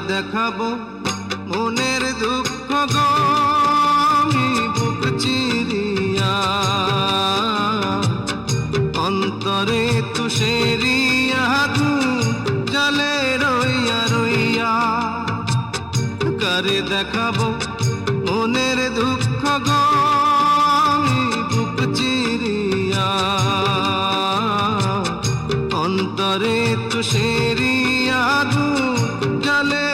দেখাবো মনের দুঃখ গো আমি বুক চিরিয়া, অন্তরে তুষেরিয়া জলে রইয়া রইয়া। কারে দেখাবো মনের দুঃখ গো আমি বুক চিরিয়া, অন্তরে তুষেরিয়া জলে